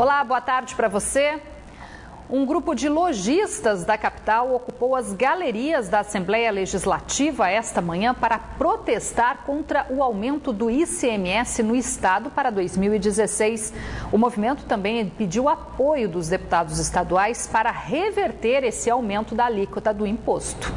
Olá, boa tarde para você. Um grupo de lojistas da capital ocupou as galerias da Assembleia Legislativa esta manhã para protestar contra o aumento do ICMS no estado para 2016. O movimento também pediu apoio dos deputados estaduais para reverter esse aumento da alíquota do imposto.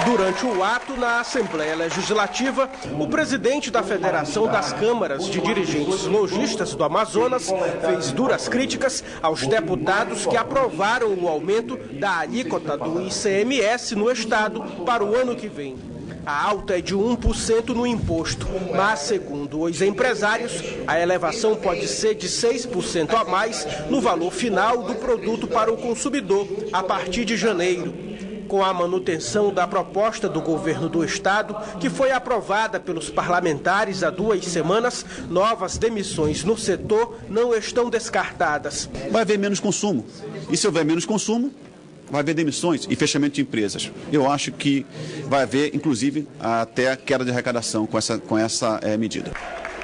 Durante o ato na Assembleia Legislativa, o presidente da Federação das Câmaras de Dirigentes Lojistas do Amazonas fez duras críticas aos deputados que aprovaram o aumento da alíquota do ICMS no estado para o ano que vem. A alta é de 1% no imposto, mas, segundo os empresários, a elevação pode ser de 6% a mais no valor final do produto para o consumidor a partir de janeiro. Com a manutenção da proposta do governo do estado, que foi aprovada pelos parlamentares há 2 semanas, novas demissões no setor não estão descartadas. Vai haver menos consumo. E se houver menos consumo, vai haver demissões e fechamento de empresas. Eu acho que vai haver, inclusive, até queda de arrecadação com essa medida.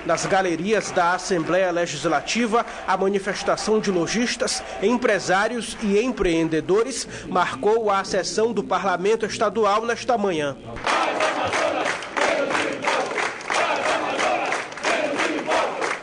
Nas galerias da Assembleia Legislativa, a manifestação de lojistas, empresários e empreendedores marcou a sessão do Parlamento Estadual nesta manhã.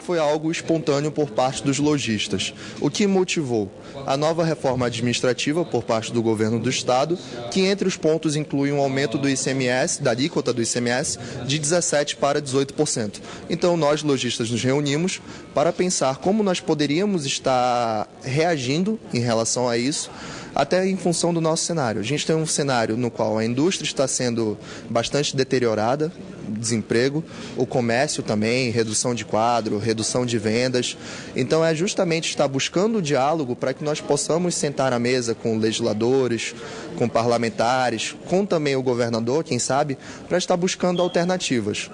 Foi algo espontâneo por parte dos lojistas, o que motivou a nova reforma administrativa por parte do governo do estado, que entre os pontos inclui um aumento do ICMS, da alíquota do ICMS, de 17% para 18%. Então nós, lojistas, nos reunimos para pensar como nós poderíamos estar reagindo em relação a isso, até em função do nosso cenário. A gente tem um cenário no qual a indústria está sendo bastante deteriorada, desemprego, o comércio também, redução de quadro, redução de vendas. Então é justamente estar buscando o diálogo para que nós possamos sentar à mesa com legisladores, com parlamentares, com também o governador, quem sabe, para estar buscando alternativas.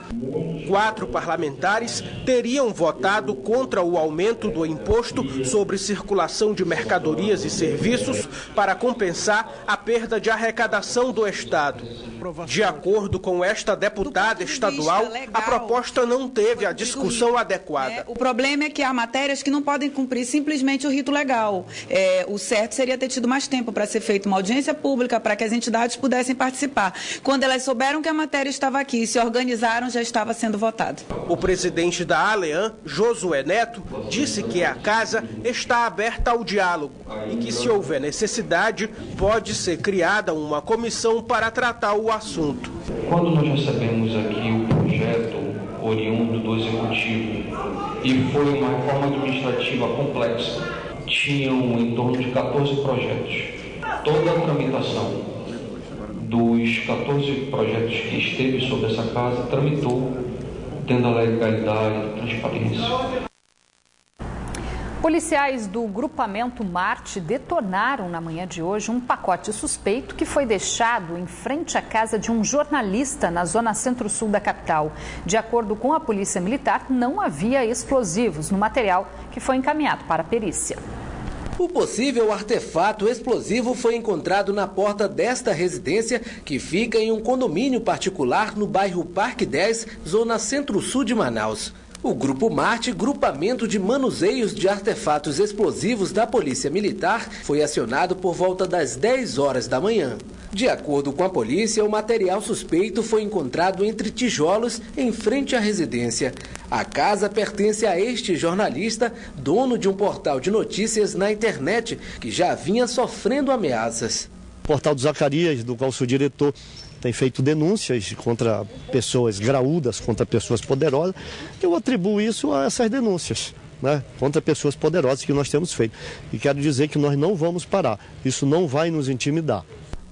4 parlamentares teriam votado contra o aumento do imposto sobre circulação de mercadorias e serviços para compensar a perda de arrecadação do estado. De acordo com esta deputada estadual, a proposta não teve a discussão adequada. O problema é que há matérias que não podem cumprir simplesmente o rito legal. O certo seria ter tido mais tempo para ser feita uma audiência pública para que as entidades pudessem participar. Quando elas souberam que a matéria estava aqui e se organizaram, já estava sendo votado. O presidente da ALEAN, Josué Neto, disse que a casa está aberta ao diálogo e que, se houver necessidade, pode ser criada uma comissão para tratar o assunto. Quando nós recebemos aqui o projeto oriundo do Executivo e foi uma reforma administrativa complexa, tinham em torno de 14 projetos. Toda a tramitação dos 14 projetos que esteve sobre essa casa tramitou tendo a legalidade e transparência. Policiais do grupamento Marte detonaram na manhã de hoje um pacote suspeito que foi deixado em frente à casa de um jornalista na zona centro-sul da capital. De acordo com a Polícia Militar, não havia explosivos no material que foi encaminhado para a perícia. O possível artefato explosivo foi encontrado na porta desta residência, que fica em um condomínio particular no bairro Parque 10, zona centro-sul de Manaus. O Grupo Marte, grupamento de manuseios de artefatos explosivos da Polícia Militar, foi acionado por volta das 10 horas da manhã. De acordo com a polícia, o material suspeito foi encontrado entre tijolos em frente à residência. A casa pertence a este jornalista, dono de um portal de notícias na internet, que já vinha sofrendo ameaças. O portal do Zacarias, do qual sou diretor, tem feito denúncias contra pessoas graúdas, contra pessoas poderosas. Eu atribuo isso a essas denúncias, contra pessoas poderosas que nós temos feito. E quero dizer que nós não vamos parar. Isso não vai nos intimidar.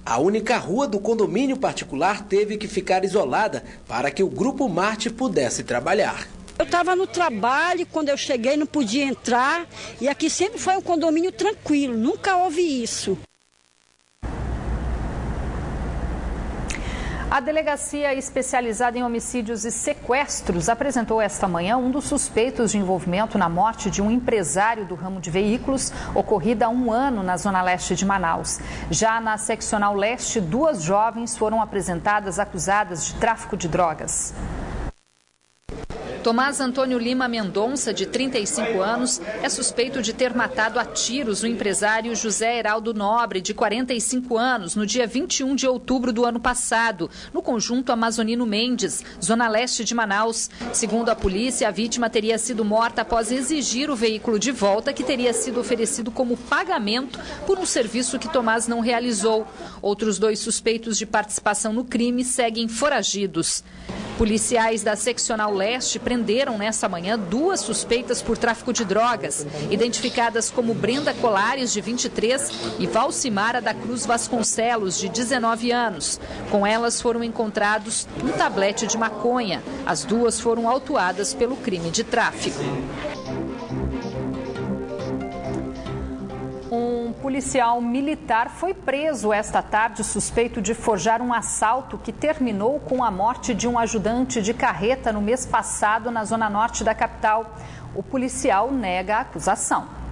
A única rua do condomínio particular teve que ficar isolada para que o Grupo Marte pudesse trabalhar. Eu estava no trabalho, quando eu cheguei não podia entrar, e aqui sempre foi um condomínio tranquilo, nunca houve isso. A Delegacia Especializada em Homicídios e Sequestros apresentou esta manhã um dos suspeitos de envolvimento na morte de um empresário do ramo de veículos, ocorrida há 1 ano na zona leste de Manaus. Já na seccional leste, 2 jovens foram apresentadas acusadas de tráfico de drogas. Tomás Antônio Lima Mendonça, de 35 anos, é suspeito de ter matado a tiros o empresário José Heraldo Nobre, de 45 anos, no dia 21 de outubro do ano passado, no conjunto Amazonino Mendes, zona leste de Manaus. Segundo a polícia, a vítima teria sido morta após exigir o veículo de volta, que teria sido oferecido como pagamento por um serviço que Tomás não realizou. Outros 2 suspeitos de participação no crime seguem foragidos. Policiais da Seccional Leste prenderam nesta manhã 2 suspeitas por tráfico de drogas, identificadas como Brenda Colares, de 23, e Valcimara da Cruz Vasconcelos, de 19 anos. Com elas foram encontrados um tablete de maconha. As 2 foram autuadas pelo crime de tráfico. Um policial militar foi preso esta tarde suspeito de forjar um assalto que terminou com a morte de um ajudante de carreta no mês passado na zona norte da capital. O policial nega a acusação.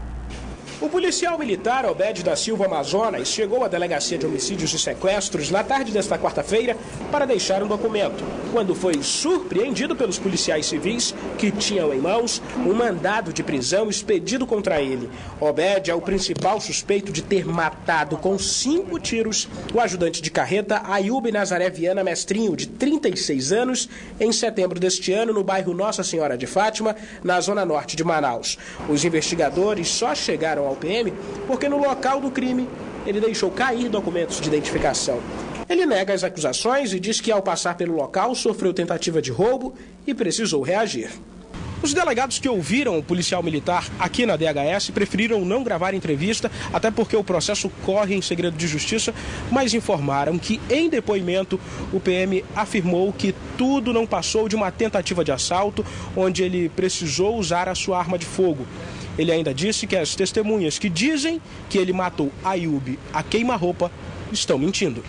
O policial militar Obed da Silva Amazonas chegou à Delegacia de Homicídios e Sequestros na tarde desta quarta-feira para deixar um documento, quando foi surpreendido pelos policiais civis que tinham em mãos um mandado de prisão expedido contra ele. Obed é o principal suspeito de ter matado com 5 tiros o ajudante de carreta Ayub Nazaré Viana Mestrinho, de 36 anos, em setembro deste ano, no bairro Nossa Senhora de Fátima, na zona norte de Manaus. Os investigadores só chegaram ao PM porque no local do crime ele deixou cair documentos de identificação. Ele nega as acusações e diz que ao passar pelo local sofreu tentativa de roubo e precisou reagir. Os delegados que ouviram o policial militar aqui na DHS preferiram não gravar entrevista, até porque o processo corre em segredo de justiça, mas informaram que, em depoimento, o PM afirmou que tudo não passou de uma tentativa de assalto, onde ele precisou usar a sua arma de fogo. Ele ainda disse que as testemunhas que dizem que ele matou Ayub a queima-roupa estão mentindo.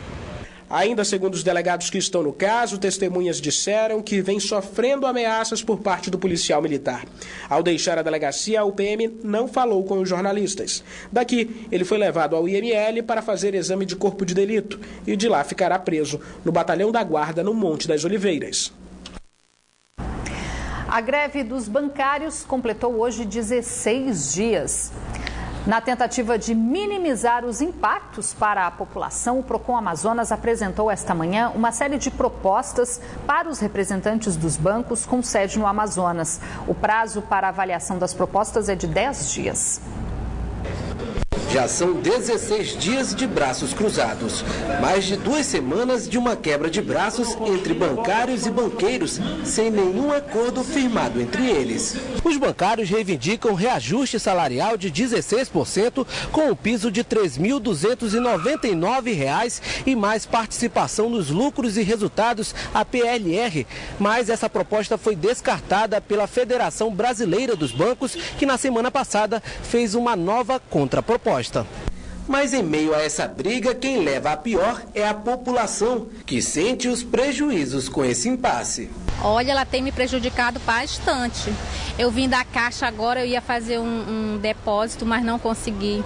Ainda segundo os delegados que estão no caso, testemunhas disseram que vem sofrendo ameaças por parte do policial militar. Ao deixar a delegacia, o PM não falou com os jornalistas. Daqui, ele foi levado ao IML para fazer exame de corpo de delito e de lá ficará preso no Batalhão da Guarda, no Monte das Oliveiras. A greve dos bancários completou hoje 16 dias. Na tentativa de minimizar os impactos para a população, o Procon Amazonas apresentou esta manhã uma série de propostas para os representantes dos bancos com sede no Amazonas. O prazo para avaliação das propostas é de 10 dias. Já são 16 dias de braços cruzados. Mais de 2 semanas de uma quebra de braços entre bancários e banqueiros, sem nenhum acordo firmado entre eles. Os bancários reivindicam reajuste salarial de 16%, com o piso de R$ 3.299 e mais participação nos lucros e resultados, a PLR. Mas essa proposta foi descartada pela Federação Brasileira dos Bancos, que na semana passada fez uma nova contraproposta. Mas em meio a essa briga, quem leva a pior é a população, que sente os prejuízos com esse impasse. Olha, ela tem me prejudicado bastante. Eu vim da Caixa agora, eu ia fazer um depósito, mas não consegui.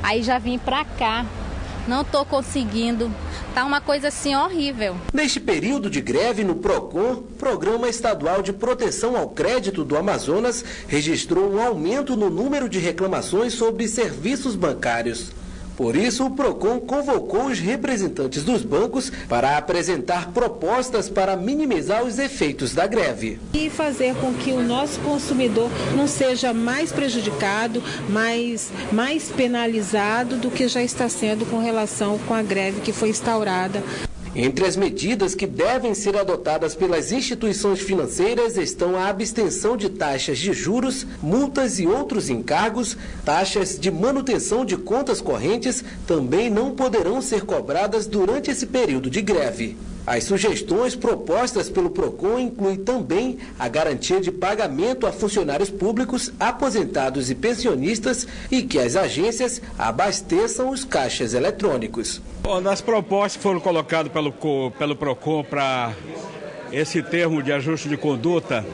Aí já vim pra cá. Não estou conseguindo. Tá uma coisa assim horrível. Neste período de greve no PROCON, Programa Estadual de Proteção ao Crédito do Amazonas registrou um aumento no número de reclamações sobre serviços bancários. Por isso, o PROCON convocou os representantes dos bancos para apresentar propostas para minimizar os efeitos da greve. E fazer com que o nosso consumidor não seja mais prejudicado, mais penalizado do que já está sendo com relação com a greve que foi instaurada. Entre as medidas que devem ser adotadas pelas instituições financeiras estão a abstenção de taxas de juros, multas e outros encargos. Taxas de manutenção de contas correntes também não poderão ser cobradas durante esse período de greve. As sugestões propostas pelo PROCON incluem também a garantia de pagamento a funcionários públicos, aposentados e pensionistas e que as agências abasteçam os caixas eletrônicos. Das propostas que foram colocadas pelo PROCON para esse termo de ajuste de conduta,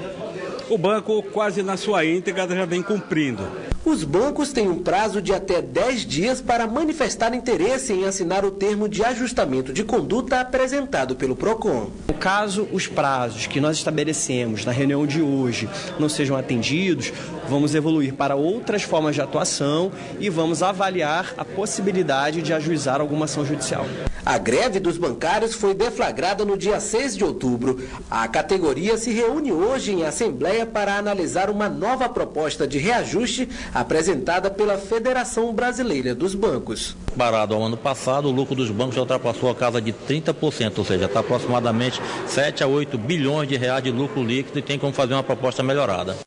o banco quase na sua íntegra já vem cumprindo. Os bancos têm um prazo de até 10 dias para manifestar interesse em assinar o termo de ajustamento de conduta apresentado pelo PROCON. Caso os prazos que nós estabelecemos na reunião de hoje não sejam atendidos, vamos evoluir para outras formas de atuação e vamos avaliar a possibilidade de ajuizar alguma ação judicial. A greve dos bancários foi deflagrada no dia 6 de outubro. A categoria se reúne hoje em assembleia para analisar uma nova proposta de reajuste apresentada pela Federação Brasileira dos Bancos. Comparado ao ano passado, o lucro dos bancos já ultrapassou a casa de 30%, ou seja, está aproximadamente 7 a 8 bilhões de reais de lucro líquido e tem como fazer uma proposta melhorada.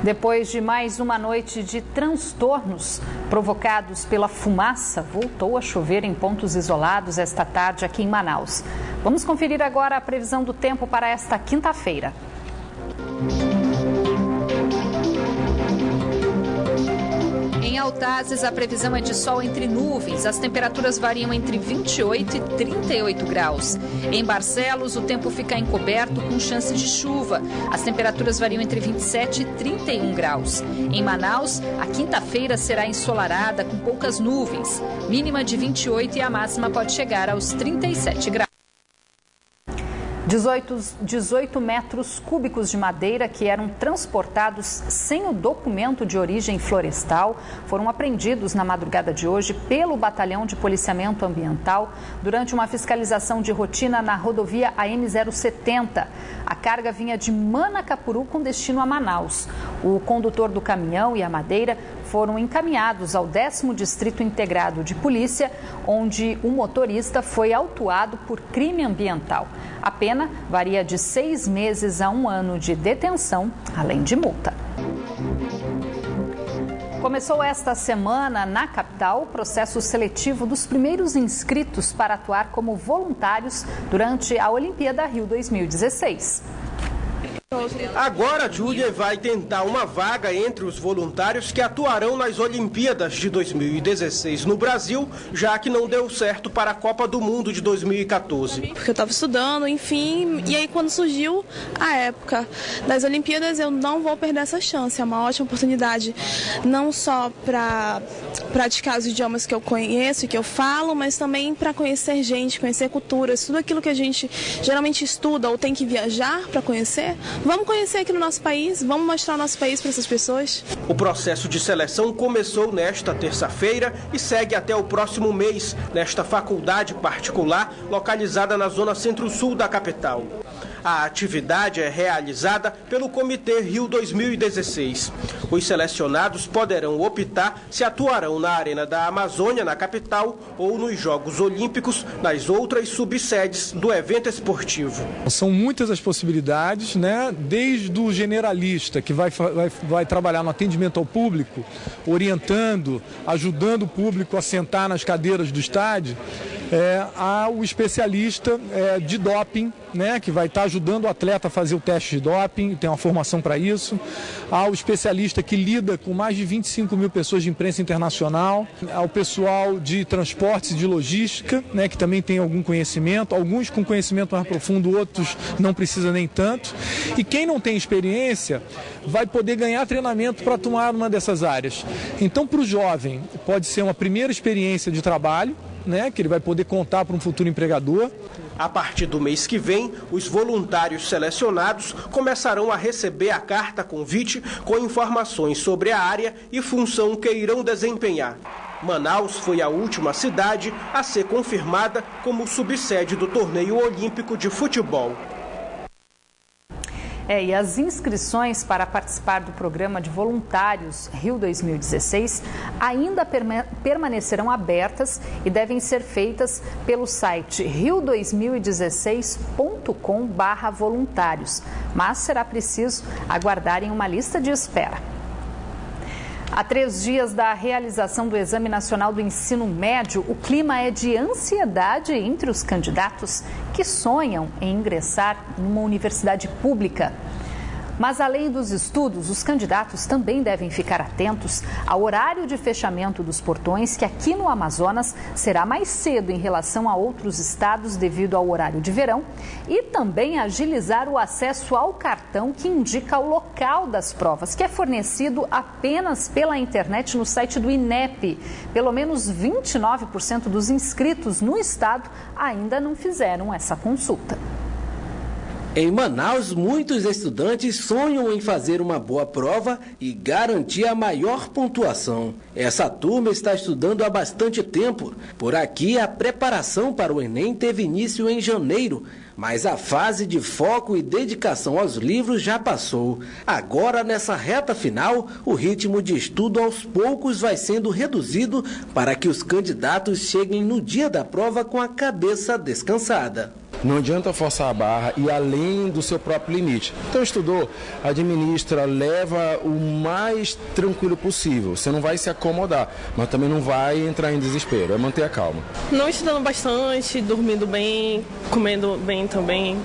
Depois de mais uma noite de transtornos provocados pela fumaça, voltou a chover em pontos isolados esta tarde aqui em Manaus. Vamos conferir agora a previsão do tempo para esta quinta-feira. Em Altazes, a previsão é de sol entre nuvens. As temperaturas variam entre 28 e 38 graus. Em Barcelos, o tempo fica encoberto com chance de chuva. As temperaturas variam entre 27 e 31 graus. Em Manaus, a quinta-feira será ensolarada com poucas nuvens. Mínima de 28 e a máxima pode chegar aos 37 graus. 18 metros cúbicos de madeira que eram transportados sem o documento de origem florestal foram apreendidos na madrugada de hoje pelo Batalhão de Policiamento Ambiental durante uma fiscalização de rotina na rodovia AM070. A carga vinha de Manacapuru com destino a Manaus. O condutor do caminhão e a madeira foram encaminhados ao 10º Distrito Integrado de Polícia, onde o motorista foi autuado por crime ambiental. A pena varia de 6 meses a 1 ano de detenção, além de multa. Começou esta semana, na capital, o processo seletivo dos primeiros inscritos para atuar como voluntários durante a Olimpíada Rio 2016. Agora, Júlia vai tentar uma vaga entre os voluntários que atuarão nas Olimpíadas de 2016 no Brasil, já que não deu certo para a Copa do Mundo de 2014. Porque eu estava estudando, enfim, e aí quando surgiu a época das Olimpíadas, eu não vou perder essa chance. É uma ótima oportunidade, não só para praticar os idiomas que eu conheço e que eu falo, mas também para conhecer gente, conhecer culturas, tudo aquilo que a gente geralmente estuda ou tem que viajar para conhecer. Vamos conhecer aqui no nosso país, vamos mostrar o nosso país para essas pessoas. O processo de seleção começou nesta terça-feira e segue até o próximo mês, nesta faculdade particular localizada na zona centro-sul da capital. A atividade é realizada pelo Comitê Rio 2016. Os selecionados poderão optar se atuarão na Arena da Amazônia, na capital, ou nos Jogos Olímpicos, nas outras subsedes do evento esportivo. São muitas as possibilidades, né? Desde o generalista, que vai trabalhar no atendimento ao público, orientando, ajudando o público a sentar nas cadeiras do estádio, ao especialista de doping, né, que vai estar ajudando o atleta a fazer o teste de doping, tem uma formação para isso, ao especialista que lida com mais de 25 mil pessoas de imprensa internacional, ao pessoal de transportes e de logística, né, que também tem algum conhecimento, alguns com conhecimento mais profundo, outros não precisa nem tanto, e quem não tem experiência vai poder ganhar treinamento para atuar numa dessas áreas. Então, para o jovem, pode ser uma primeira experiência de trabalho, né, que ele vai poder contar para um futuro empregador. A partir do mês que vem, os voluntários selecionados começarão a receber a carta convite com informações sobre a área e função que irão desempenhar. Manaus foi a última cidade a ser confirmada como subsede do torneio olímpico de futebol. E as inscrições para participar do programa de voluntários Rio 2016 ainda permanecerão abertas e devem ser feitas pelo site rio2016.com/voluntários, mas será preciso aguardar em uma lista de espera. Há 3 dias da realização do Exame Nacional do Ensino Médio, o clima é de ansiedade entre os candidatos que sonham em ingressar numa universidade pública. Mas, além dos estudos, os candidatos também devem ficar atentos ao horário de fechamento dos portões, que aqui no Amazonas será mais cedo em relação a outros estados devido ao horário de verão, e também agilizar o acesso ao cartão que indica o local das provas, que é fornecido apenas pela internet no site do INEP. Pelo menos 29% dos inscritos no estado ainda não fizeram essa consulta. Em Manaus, muitos estudantes sonham em fazer uma boa prova e garantir a maior pontuação. Essa turma está estudando há bastante tempo. Por aqui, a preparação para o Enem teve início em janeiro, mas a fase de foco e dedicação aos livros já passou. Agora, nessa reta final, o ritmo de estudo aos poucos vai sendo reduzido para que os candidatos cheguem no dia da prova com a cabeça descansada. Não adianta forçar a barra e além do seu próprio limite. Então estudou, administra, leva o mais tranquilo possível. Você não vai se acomodar, mas também não vai entrar em desespero, é manter a calma. Não estudando bastante, dormindo bem, comendo bem também.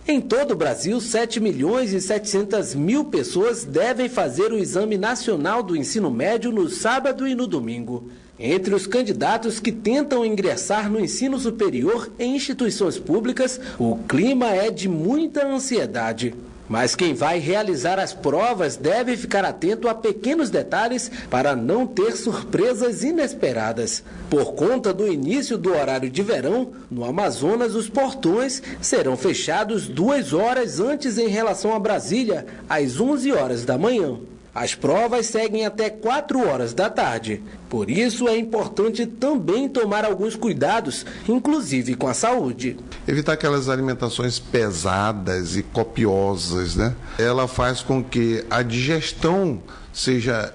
Em todo o Brasil, 7.700.000 pessoas devem fazer o Exame Nacional do Ensino Médio no sábado e no domingo. Entre os candidatos que tentam ingressar no ensino superior em instituições públicas, o clima é de muita ansiedade. Mas quem vai realizar as provas deve ficar atento a pequenos detalhes para não ter surpresas inesperadas. Por conta do início do horário de verão, no Amazonas os portões serão fechados 2 horas antes em relação a Brasília, às 11 horas da manhã. As provas seguem até 4 horas da tarde. Por isso é importante também tomar alguns cuidados, inclusive com a saúde. Evitar aquelas alimentações pesadas e copiosas, né? Ela faz com que a digestão seja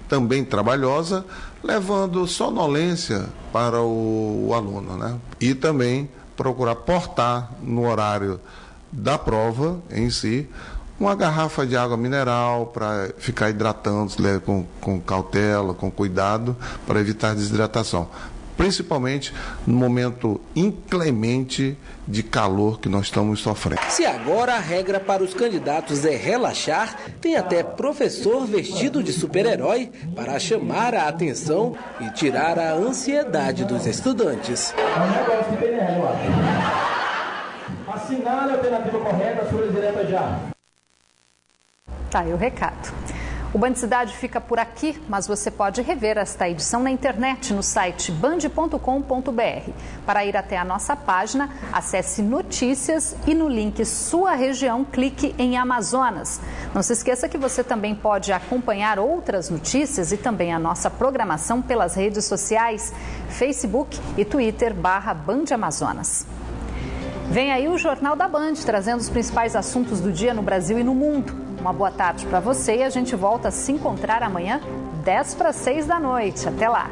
também trabalhosa, levando sonolência para o aluno, né? E também procurar portar no horário da prova em si uma garrafa de água mineral para ficar hidratando com cautela, com cuidado, para evitar desidratação. Principalmente no momento inclemente de calor que nós estamos sofrendo. Se agora a regra para os candidatos é relaxar, tem até professor vestido de super-herói para chamar a atenção e tirar a ansiedade dos estudantes. Assinale a alternativa correta, sua direta já. Tá aí o recado. O Band Cidade fica por aqui, mas você pode rever esta edição na internet no site band.com.br. Para ir até a nossa página, acesse Notícias e no link Sua Região, clique em Amazonas. Não se esqueça que você também pode acompanhar outras notícias e também a nossa programação pelas redes sociais, Facebook e Twitter /Band Amazonas. Vem aí o Jornal da Band, trazendo os principais assuntos do dia no Brasil e no mundo. Uma boa tarde para você e a gente volta a se encontrar amanhã, 5:50. Até lá!